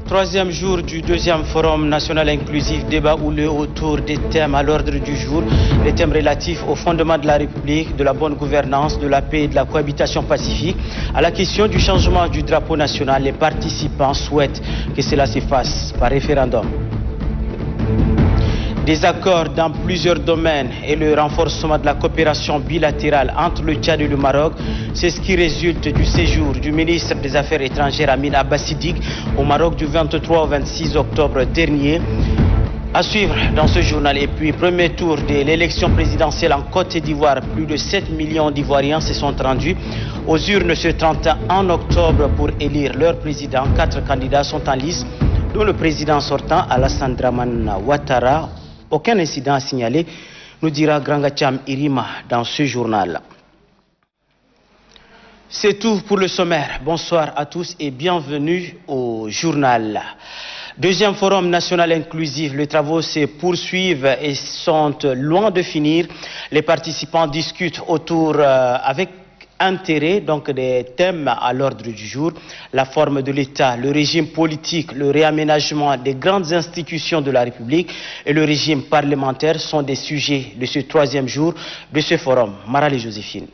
Troisième jour du deuxième forum national inclusif, débat houleux autour des thèmes à l'ordre du jour, les thèmes relatifs au fondement de la République, de la bonne gouvernance, de la paix et de la cohabitation pacifique. À la question du changement du drapeau national, les participants souhaitent que cela se fasse par référendum. Des accords dans plusieurs domaines et le renforcement de la coopération bilatérale entre le Tchad et le Maroc, c'est ce qui résulte du séjour du ministre des Affaires étrangères Amin Abbas Siddiq au Maroc du 23 au 26 octobre dernier. À suivre dans ce journal. Et puis, premier tour de l'élection présidentielle en Côte d'Ivoire. Plus de 7 millions d'Ivoiriens se sont rendus aux urnes ce 31 octobre pour élire leur président. 4 candidats sont en lice, dont le président sortant Alassane Dramane Ouattara. Aucun incident à signaler, nous dira Grangacham Irima dans ce journal. C'est tout pour le sommaire. Bonsoir à tous et bienvenue au journal. Deuxième forum national inclusif, les travaux se poursuivent et sont loin de finir. Les participants discutent autour avec intérêt donc des thèmes à l'ordre du jour, la forme de l'État, le régime politique, le réaménagement des grandes institutions de la République et le régime parlementaire sont des sujets de ce troisième jour de ce forum. Marale Joséphine.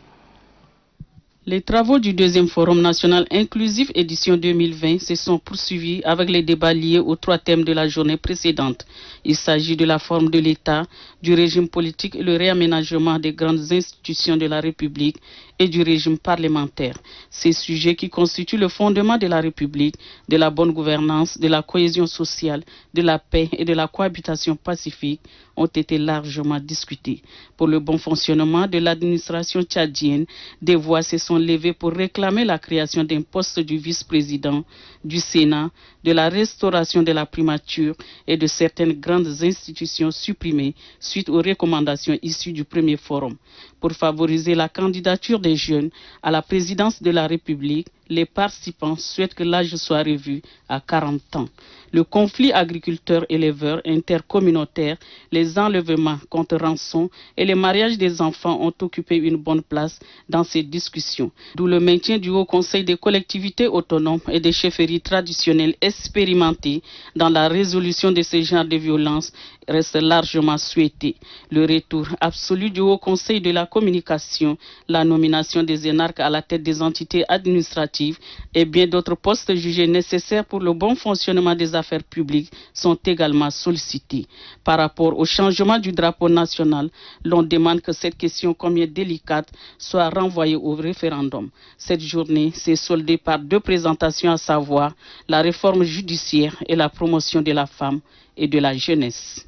Les travaux du deuxième forum national inclusif édition 2020 se sont poursuivis avec les débats liés aux 3 thèmes de la journée précédente. Il s'agit de la forme de l'État, du régime politique et le réaménagement des grandes institutions de la République et du régime parlementaire. Ces sujets qui constituent le fondement de la République, de la bonne gouvernance, de la cohésion sociale, de la paix et de la cohabitation pacifique ont été largement discutés. Pour le bon fonctionnement de l'administration tchadienne, des voix se sont levées pour réclamer la création d'un poste du vice-président, du Sénat, de la restauration de la primature et de certaines grandes institutions supprimées suite aux recommandations issues du premier forum. Pour favoriser la candidature des jeunes à la présidence de la République, les participants souhaitent que l'âge soit revu à 40 ans. Le conflit agriculteur-éleveur intercommunautaire, les enlèvements contre rançon et les mariages des enfants ont occupé une bonne place dans ces discussions. D'où le maintien du Haut Conseil des collectivités autonomes et des chefferies traditionnelles expérimentées dans la résolution de ce genre de violences reste largement souhaité. Le retour absolu du Haut Conseil de la communication, la nomination des énarques à la tête des entités administratives et bien d'autres postes jugés nécessaires pour le bon fonctionnement des affaires publiques sont également sollicités. Par rapport au changement du drapeau national, l'on demande que cette question, combien délicate, soit renvoyée au référendum. Cette journée s'est soldée par 2 présentations, à savoir la réforme judiciaire et la promotion de la femme et de la jeunesse.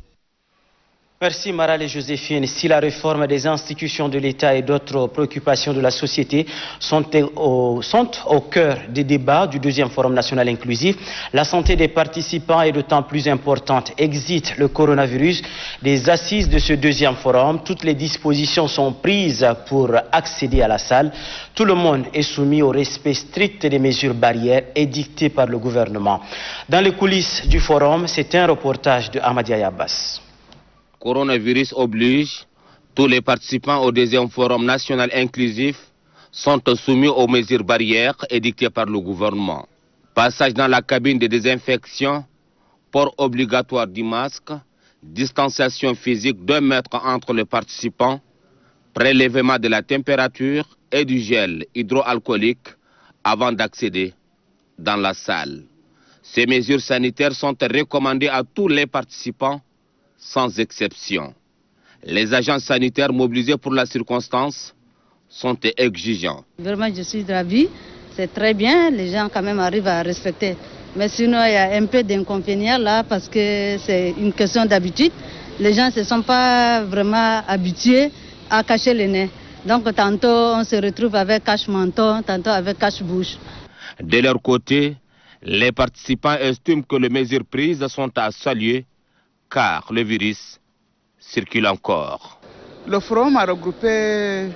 Merci Marale Joséphine. Si la réforme des institutions de l'État et d'autres préoccupations de la société sont au cœur des débats du deuxième forum national inclusif, la santé des participants est d'autant plus importante. Exit le coronavirus des assises de ce deuxième forum. Toutes les dispositions sont prises pour accéder à la salle. Tout le monde est soumis au respect strict des mesures barrières édictées par le gouvernement. Dans les coulisses du forum, c'est un reportage de Ahmadiyya Abbas. Coronavirus oblige, tous les participants au deuxième forum national inclusif sont soumis aux mesures barrières édictées par le gouvernement. Passage dans la cabine de désinfection, port obligatoire du masque, distanciation physique d'1 mètre entre les participants, prélèvement de la température et du gel hydroalcoolique avant d'accéder dans la salle. Ces mesures sanitaires sont recommandées à tous les participants sans exception. Les agents sanitaires mobilisés pour la circonstance sont exigeants. Vraiment, je suis ravie. C'est très bien. Les gens quand même arrivent à respecter. Mais sinon, il y a un peu d'inconvénients là parce que c'est une question d'habitude. Les gens ne se sont pas vraiment habitués à cacher le nez. Donc, tantôt, on se retrouve avec cache-menton, tantôt avec cache-bouche. De leur côté, les participants estiment que les mesures prises sont à saluer car le virus circule encore. Le forum a regroupé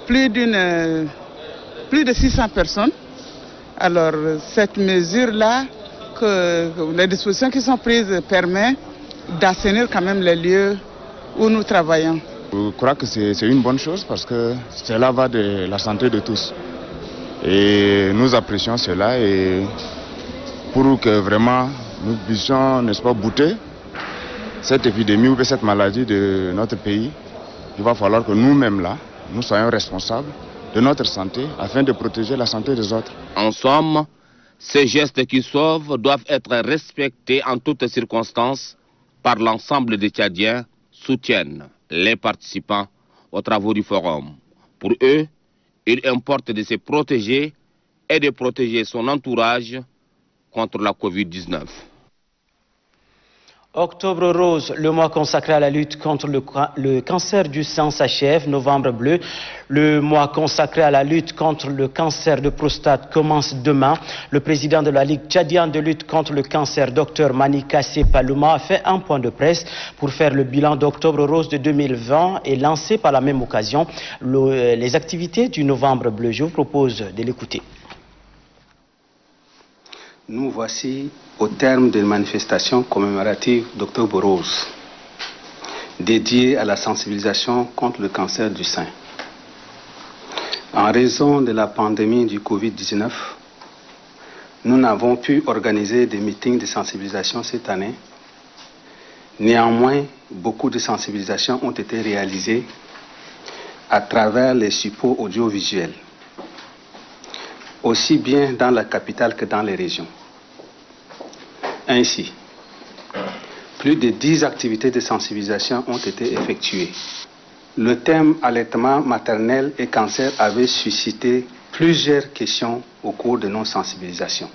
plus de 600 personnes. Alors, cette mesure-là, les dispositions qui sont prises permettent d'assainir quand même les lieux où nous travaillons. Je crois que c'est une bonne chose parce que cela va de la santé de tous. Et nous apprécions cela et pour que vraiment nous puissions, n'est-ce pas, bouter cette épidémie ou cette maladie de notre pays. Il va falloir que nous-mêmes là, nous soyons responsables de notre santé afin de protéger la santé des autres. En somme, ces gestes qui sauvent doivent être respectés en toutes circonstances par l'ensemble des Tchadiens, soutiennent les participants aux travaux du forum. Pour eux, il importe de se protéger et de protéger son entourage contre la Covid-19. Octobre rose, le mois consacré à la lutte contre le cancer du sein s'achève. Novembre bleu, le mois consacré à la lutte contre le cancer de prostate commence demain. Le président de la Ligue tchadienne de lutte contre le cancer, Dr Mani Kassé Palouma, a fait un point de presse pour faire le bilan d'Octobre rose de 2020 et lancer par la même occasion les activités du Novembre bleu. Je vous propose de l'écouter. Nous voici au terme d'une manifestation commémorative d'Octobre rose, dédiée à la sensibilisation contre le cancer du sein. En raison de la pandémie du Covid-19, nous n'avons pu organiser des meetings de sensibilisation cette année. Néanmoins, beaucoup de sensibilisations ont été réalisées à travers les supports audiovisuels, aussi bien dans la capitale que dans les régions. Ainsi, plus de 10 activités de sensibilisation ont été effectuées. Le thème allaitement maternel et cancer avait suscité plusieurs questions au cours de nos sensibilisations,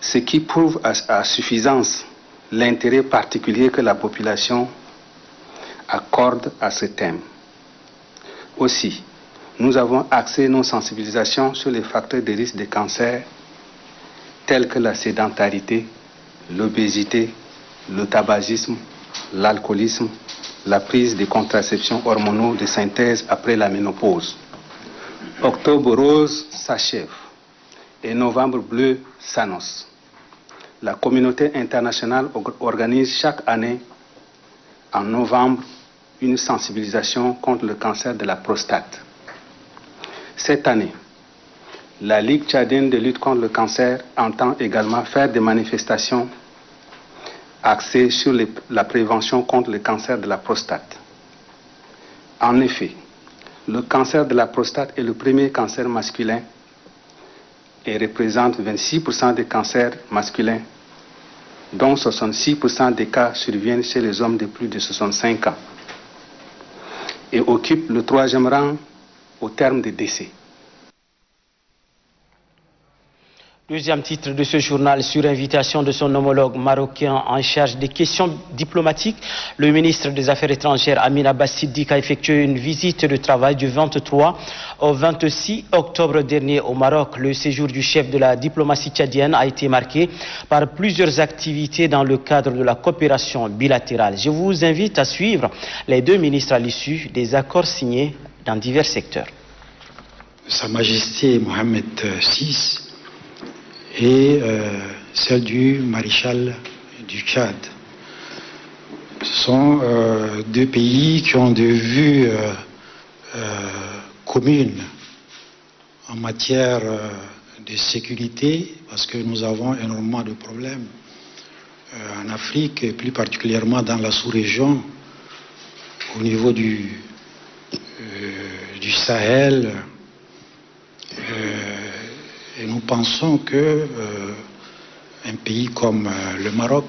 ce qui prouve à suffisance l'intérêt particulier que la population accorde à ce thème. Aussi, nous avons axé nos sensibilisations sur les facteurs de risque de cancer tels que la sédentarité, l'obésité, le tabagisme, l'alcoolisme, la prise de contraception hormonaux de synthèse après la ménopause. Octobre rose s'achève et Novembre bleu s'annonce. La communauté internationale organise chaque année en novembre une sensibilisation contre le cancer de la prostate. Cette année, la Ligue tchadienne de lutte contre le cancer entend également faire des manifestations axées sur la prévention contre le cancer de la prostate. En effet, le cancer de la prostate est le premier cancer masculin et représente 26% des cancers masculins, dont 66% des cas surviennent chez les hommes de plus de 65 ans et occupe le 3e rang au terme des décès. Deuxième titre de ce journal, sur invitation de son homologue marocain en charge des questions diplomatiques, le ministre des Affaires étrangères Amin Abbas Siddiq a effectué une visite de travail du 23 au 26 octobre dernier au Maroc. Le séjour du chef de la diplomatie tchadienne a été marqué par plusieurs activités dans le cadre de la coopération bilatérale. Je vous invite à suivre les deux ministres à l'issue des accords signés dans divers secteurs. Sa Majesté Mohamed VI et celle du maréchal du Tchad. Ce sont deux pays qui ont des vues communes en matière de sécurité, parce que nous avons énormément de problèmes en Afrique, et plus particulièrement dans la sous-région, au niveau du Sahel. Et nous pensons que un pays comme le Maroc,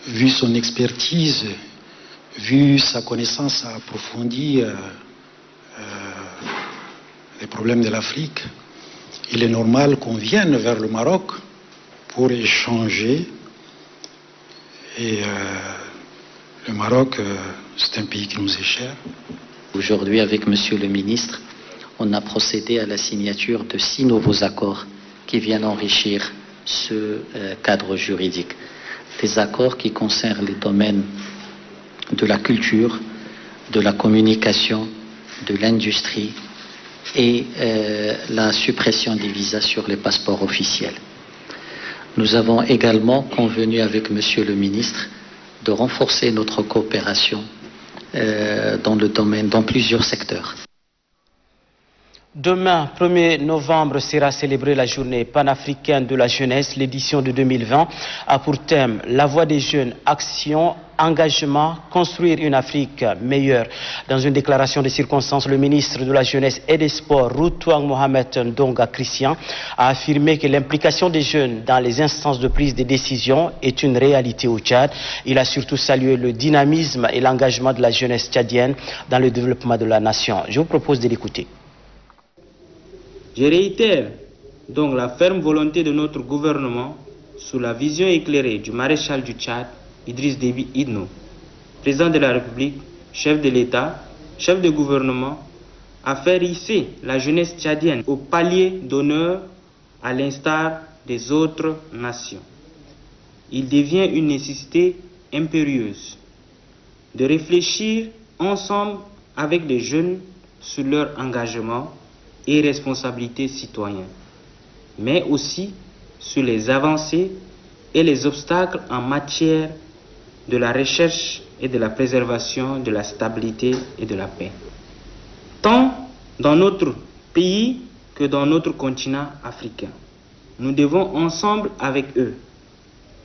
vu son expertise, vu sa connaissance approfondie des problèmes de l'Afrique, il est normal qu'on vienne vers le Maroc pour échanger. Et le Maroc, c'est un pays qui nous est cher. Aujourd'hui, avec Monsieur le ministre, on a procédé à la signature de 6 nouveaux accords qui viennent enrichir ce cadre juridique. Des accords qui concernent les domaines de la culture, de la communication, de l'industrie et la suppression des visas sur les passeports officiels. Nous avons également convenu avec Monsieur le ministre de renforcer notre coopération dans plusieurs secteurs. Demain, 1er novembre, sera célébrée la journée panafricaine de la jeunesse. L'édition de 2020 a pour thème la voix des jeunes, action, engagement, construire une Afrique meilleure. Dans une déclaration de circonstance, le ministre de la Jeunesse et des Sports, Routouang Mohamed Ndonga Christian, a affirmé que l'implication des jeunes dans les instances de prise de décision est une réalité au Tchad. Il a surtout salué le dynamisme et l'engagement de la jeunesse tchadienne dans le développement de la nation. Je vous propose de l'écouter. Je réitère donc la ferme volonté de notre gouvernement, sous la vision éclairée du maréchal du Tchad, Idriss Déby Itno, président de la République, chef de l'État, chef de gouvernement, à faire hisser la jeunesse tchadienne au palier d'honneur à l'instar des autres nations. Il devient une nécessité impérieuse de réfléchir ensemble avec les jeunes sur leur engagement et responsabilités citoyennes, mais aussi sur les avancées et les obstacles en matière de la recherche et de la préservation de la stabilité et de la paix, tant dans notre pays que dans notre continent africain. Nous devons ensemble avec eux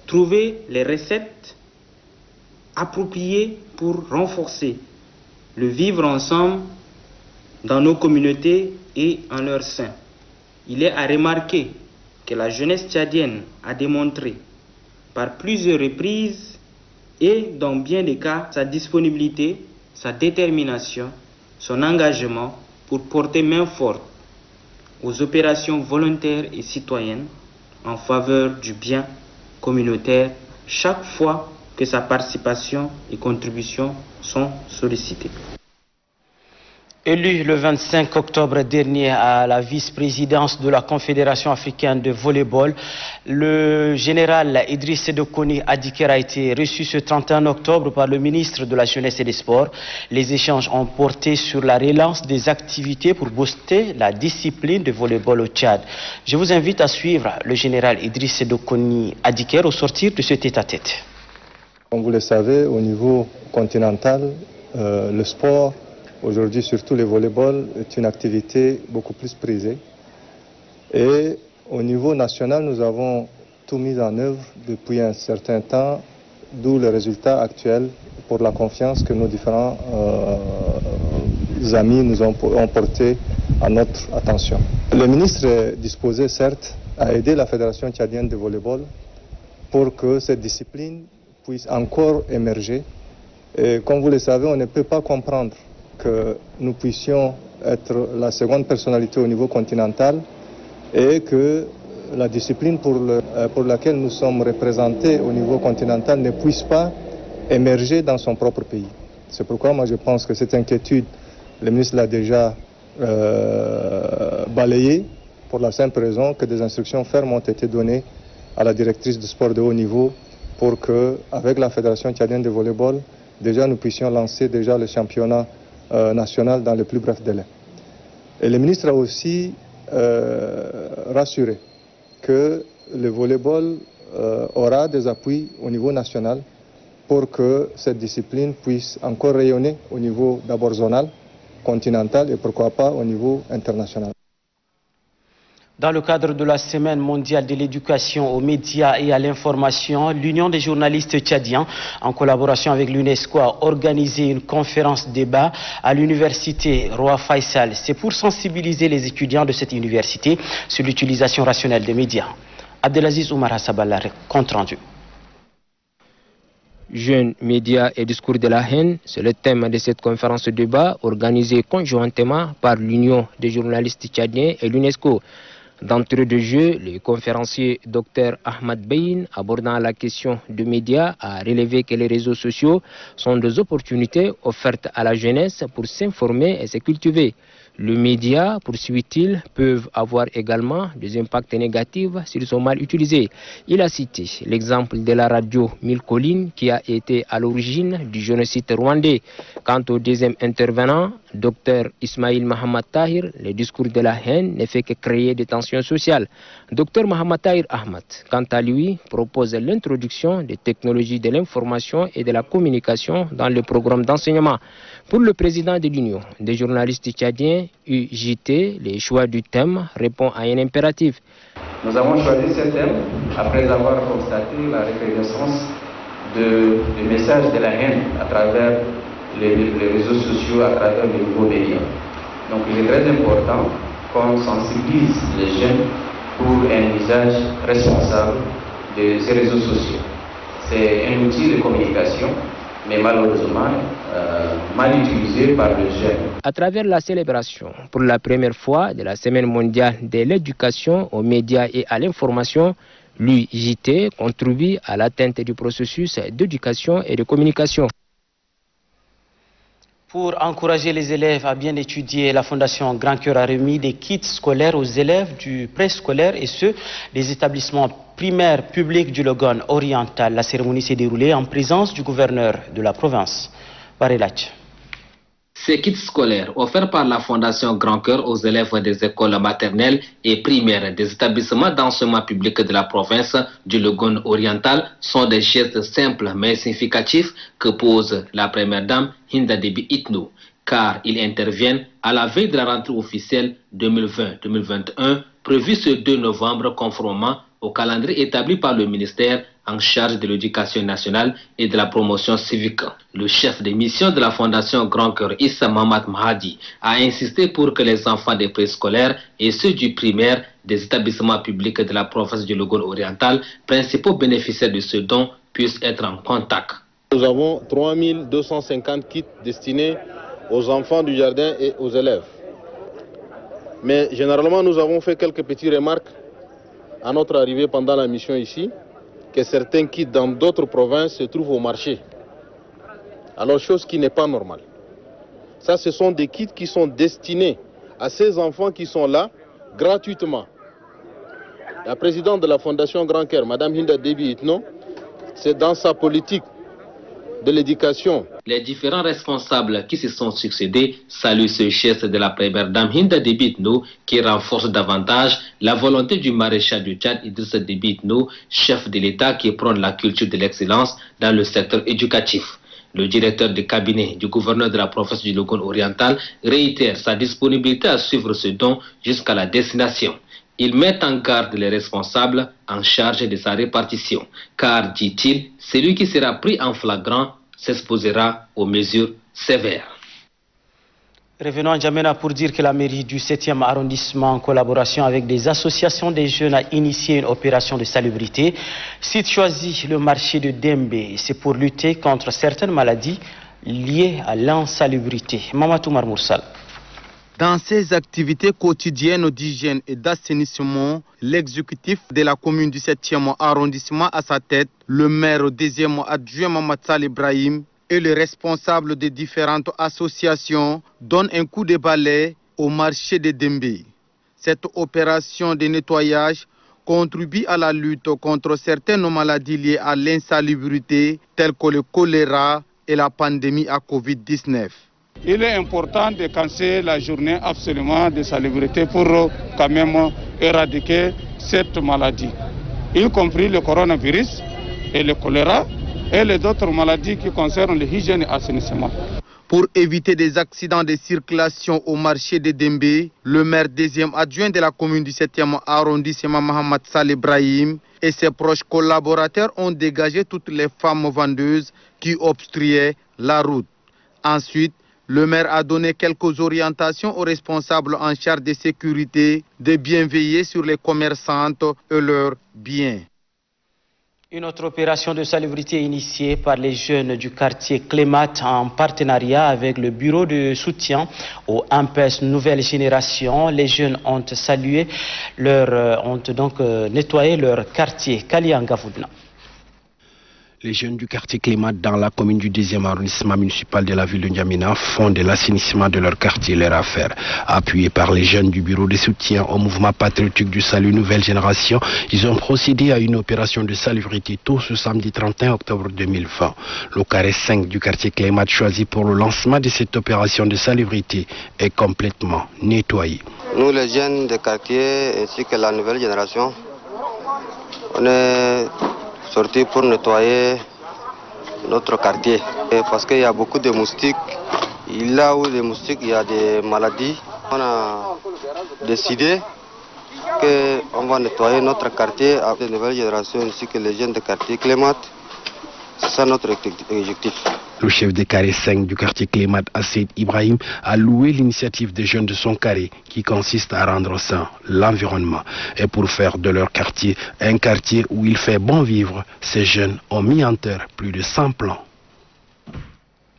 trouver les recettes appropriées pour renforcer le vivre ensemble dans nos communautés et en leur sein. Il est à remarquer que la jeunesse tchadienne a démontré par plusieurs reprises et dans bien des cas sa disponibilité, sa détermination, son engagement pour porter main forte aux opérations volontaires et citoyennes en faveur du bien communautaire chaque fois que sa participation et contribution sont sollicitées. Élu le 25 octobre dernier à la vice-présidence de la Confédération africaine de volleyball, le général Idriss Sedokoni Adiker a été reçu ce 31 octobre par le ministre de la Jeunesse et des Sports. Les échanges ont porté sur la relance des activités pour booster la discipline de volleyball au Tchad. Je vous invite à suivre le général Idriss Sedokoni Adiker au sortir de ce tête-à-tête. Comme vous le savez, au niveau continental, le sport, aujourd'hui, surtout le volleyball, est une activité beaucoup plus prisée. Et au niveau national, nous avons tout mis en œuvre depuis un certain temps, d'où le résultat actuel pour la confiance que nos différents amis nous ont porté à notre attention. Le ministre est disposé, certes, à aider la Fédération tchadienne de volleyball pour que cette discipline puisse encore émerger. Et comme vous le savez, on ne peut pas comprendre que nous puissions être la seconde personnalité au niveau continental et que la discipline pour laquelle nous sommes représentés au niveau continental ne puisse pas émerger dans son propre pays. C'est pourquoi moi je pense que cette inquiétude, le ministre l'a déjà balayée pour la simple raison que des instructions fermes ont été données à la directrice du sport de haut niveau pour que, avec la Fédération tchadienne de volleyball, déjà nous puissions lancer déjà le championnat national dans le plus bref délai. Et le ministre a aussi rassuré que le volleyball aura des appuis au niveau national pour que cette discipline puisse encore rayonner au niveau d'abord zonal, continental et pourquoi pas au niveau international. Dans le cadre de la Semaine mondiale de l'éducation aux médias et à l'information, l'Union des journalistes tchadiens, en collaboration avec l'UNESCO, a organisé une conférence débat à l'université Roi Faisal. C'est pour sensibiliser les étudiants de cette université sur l'utilisation rationnelle des médias. Abdelaziz Oumar Hassaballa, compte rendu. Jeunes, médias et discours de la haine, c'est le thème de cette conférence de débat organisée conjointement par l'Union des journalistes tchadiens et l'UNESCO. D'entrée de jeu, le conférencier Dr Ahmad Beyin, abordant la question des médias, a relevé que les réseaux sociaux sont des opportunités offertes à la jeunesse pour s'informer et se cultiver. Les médias, poursuit-il, peuvent avoir également des impacts négatifs s'ils sont mal utilisés. Il a cité l'exemple de la radio Mille Collines qui a été à l'origine du génocide rwandais. Quant au deuxième intervenant, Dr Ismail Mohamed Tahir, le discours de la haine ne fait que créer des tensions sociales. Dr Mohamed Tahir Ahmad, quant à lui, propose l'introduction des technologies de l'information et de la communication dans le programme d'enseignement. Pour le président de l'Union des journalistes tchadiens, UJT, le choix du thème répond à un impératif. Nous avons choisi ce thème après avoir constaté la recrudescence de messages de la haine à travers les réseaux sociaux, à travers les nouveaux médias. Donc il est très important qu'on sensibilise les jeunes pour un usage responsable de ces réseaux sociaux. C'est un outil de communication, mais malheureusement mal utilisé par les jeunes. À travers la célébration pour la première fois de la Semaine mondiale de l'éducation aux médias et à l'information, l'UJT contribue à l'atteinte du processus d'éducation et de communication. Pour encourager les élèves à bien étudier, la Fondation Grand Cœur a remis des kits scolaires aux élèves du préscolaire et ceux des établissements primaires publics du Logone oriental. La cérémonie s'est déroulée en présence du gouverneur de la province, Barelach. Ces kits scolaires offerts par la Fondation Grand Cœur aux élèves des écoles maternelles et primaires des établissements d'enseignement public de la province du Logone oriental sont des gestes simples mais significatifs que pose la première dame Hinda Déby Itno, car ils interviennent à la veille de la rentrée officielle 2020-2021 prévue ce 2 novembre conformément au calendrier établi par le ministère en charge de l'éducation nationale et de la promotion civique. Le chef de mission de la Fondation Grand Cœur, Issa Mohamed Mahadi, a insisté pour que les enfants des préscolaires et ceux du primaire des établissements publics de la province du Logone oriental, principaux bénéficiaires de ce don, puissent être en contact. Nous avons 3250 kits destinés aux enfants du jardin et aux élèves. Mais généralement, nous avons fait quelques petites remarques à notre arrivée pendant la mission ici, que certains kits dans d'autres provinces se trouvent au marché. Alors, chose qui n'est pas normale. Ça, ce sont des kits qui sont destinés à ces enfants qui sont là gratuitement. La présidente de la Fondation Grand Cœur, Mme Hinda Déby Itno, c'est dans sa politique de l'éducation. Les différents responsables qui se sont succédés saluent ce geste de la première dame Hinda Déby Itno qui renforce davantage la volonté du maréchal du Tchad Idrissa Déby Itno, chef de l'État qui prône la culture de l'excellence dans le secteur éducatif. Le directeur de cabinet du gouverneur de la province du Logone oriental réitère sa disponibilité à suivre ce don jusqu'à la destination. Il met en garde les responsables en charge de sa répartition, car, dit-il, celui qui sera pris en flagrant s'exposera aux mesures sévères. Revenons à N'Djamena pour dire que la mairie du 7e arrondissement, en collaboration avec des associations des jeunes, a initié une opération de salubrité. Site choisi, le marché de Dembe, c'est pour lutter contre certaines maladies liées à l'insalubrité. Mamatou Marmoursal. Dans ses activités quotidiennes d'hygiène et d'assainissement, l'exécutif de la commune du 7e arrondissement à sa tête, le maire 2e adjoint Mohamed Sall Ibrahim et le responsable des différentes associations donnent un coup de balai au marché de Dembe. Cette opération de nettoyage contribue à la lutte contre certaines maladies liées à l'insalubrité telles que le choléra et la pandémie à Covid-19. Il est important de cancer la journée absolument de salubrité pour quand même éradiquer cette maladie, y compris le coronavirus et le choléra et les autres maladies qui concernent l'hygiène et l'assainissement. Pour éviter des accidents de circulation au marché de Dembe, le maire 2e adjoint de la commune du 7e arrondissement, Mohamed Sall Ibrahim, et ses proches collaborateurs ont dégagé toutes les femmes vendeuses qui obstruaient la route. Ensuite, le maire a donné quelques orientations aux responsables en charge de sécurité de bien veiller sur les commerçantes et leurs biens. Une autre opération de salubrité initiée par les jeunes du quartier Clémat en partenariat avec le bureau de soutien au AMPES Nouvelle Génération. Les jeunes ont nettoyé leur quartier Kaliangavoudna. Les jeunes du quartier Clémat dans la commune du 2e arrondissement municipal de la ville de N'Djamena font de l'assainissement de leur quartier leur affaire. Appuyés par les jeunes du bureau de soutien au mouvement patriotique du salut Nouvelle Génération, ils ont procédé à une opération de salubrité tôt ce samedi 31 octobre 2020. Le carré 5 du quartier Clémat choisi pour le lancement de cette opération de salubrité est complètement nettoyé. Nous les jeunes du quartier ainsi que la nouvelle génération, on est sorti pour nettoyer notre quartier. Et parce qu'il y a beaucoup de moustiques. Là où les moustiques, il y a des maladies On a décidé qu'on va nettoyer notre quartier avec les nouvelles générations ainsi que les jeunes de quartier Clémat. C'est ça notre objectif. Le chef des carrés 5 du quartier Clémat, Assid Ibrahim, a loué l'initiative des jeunes de son carré qui consiste à rendre sain l'environnement. Et pour faire de leur quartier un quartier où il fait bon vivre, ces jeunes ont mis en terre plus de 100 plans.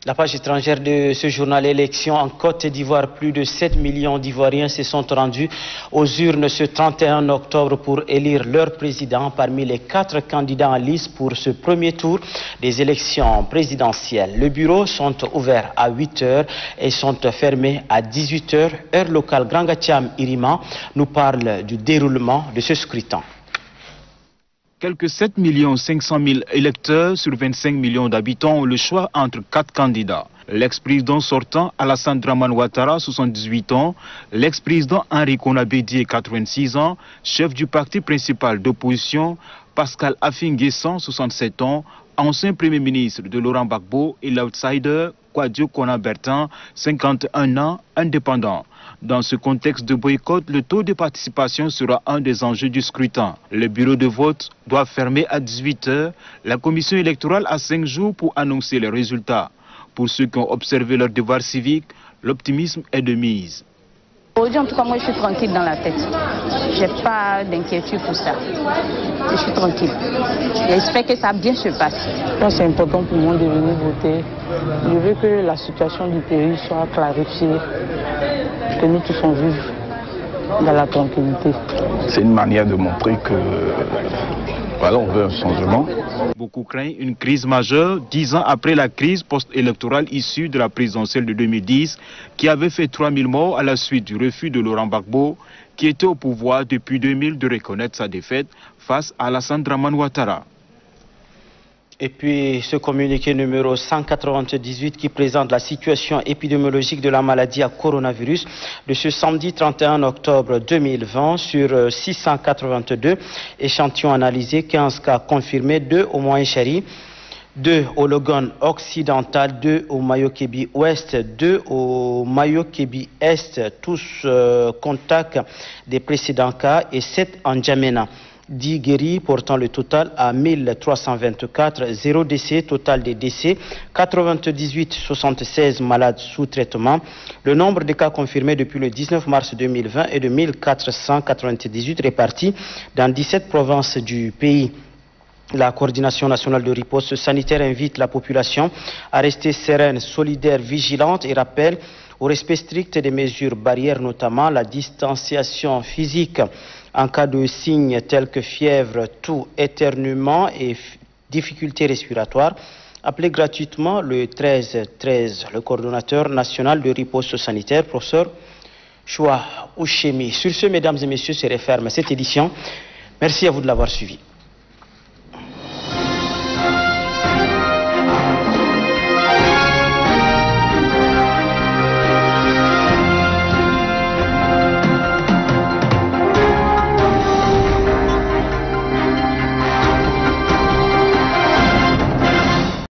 La page étrangère de ce journal Élections en Côte d'Ivoire, plus de 7 millions d'Ivoiriens se sont rendus aux urnes ce 31 octobre pour élire leur président parmi les 4 candidats en lice pour ce premier tour des élections présidentielles. Les bureaux sont ouverts à 8 h et sont fermés à 18 h. Heure locale, Grangatiam Irima nous parle du déroulement de ce scrutin. Quelques 7 500 000 électeurs sur 25 millions d'habitants ont le choix entre 4 candidats. L'ex-président sortant Alassane Dramane Ouattara, 78 ans, l'ex-président Henri Konaté Dié, 86 ans, chef du parti principal d'opposition Pascal Affi-N'Guessan, 67 ans, ancien premier ministre de Laurent Gbagbo et l'outsider Kouadio Konan-Bertin, 51 ans, indépendant. Dans ce contexte de boycott, le taux de participation sera un des enjeux du scrutin. Les bureaux de vote doivent fermer à 18 h. La commission électorale a 5 jours pour annoncer les résultats. Pour ceux qui ont observé leur devoir civique, l'optimisme est de mise. Aujourd'hui, en tout cas, moi, je suis tranquille dans la tête. Je n'ai pas d'inquiétude pour ça. Je suis tranquille. J'espère que ça va bien se passer. C'est important pour moi de venir voter. Je veux que la situation du pays soit clarifiée, que nous tous on vive dans la tranquillité. C'est une manière de montrer que voilà, on veut un changement. Beaucoup craignent une crise majeure 10 ans après la crise post-électorale issue de la présidentielle de 2010 qui avait fait 3000 morts à la suite du refus de Laurent Gbagbo, qui était au pouvoir depuis 2000, de reconnaître sa défaite face à Alassane Dramane Ouattara. Et puis ce communiqué numéro 198 qui présente la situation épidémiologique de la maladie à coronavirus de ce samedi 31 octobre 2020 sur 682 échantillons analysés, 15 cas confirmés, 2 au Moyen-Chari, 2 au Logon occidental, 2 au Mayo-Kébi ouest, 2 au Mayo-Kébi est, tous contacts des précédents cas, et 7 en Djamena. 10 guéris, portant le total à 1324, 0 décès, total des décès, 98,76 malades sous traitement. Le nombre de cas confirmés depuis le 19 mars 2020 est de 1498 répartis dans 17 provinces du pays. La coordination nationale de riposte sanitaire invite la population à rester sereine, solidaire, vigilante et rappelle au respect strict des mesures barrières, notamment la distanciation physique. En cas de signes tels que fièvre, toux, éternuement et difficultés respiratoires, appelez gratuitement le 1313. Le coordonnateur national de riposte sanitaire, professeur Choua Ouchemi. Sur ce, mesdames et messieurs, c'est referme cette édition. Merci à vous de l'avoir suivi.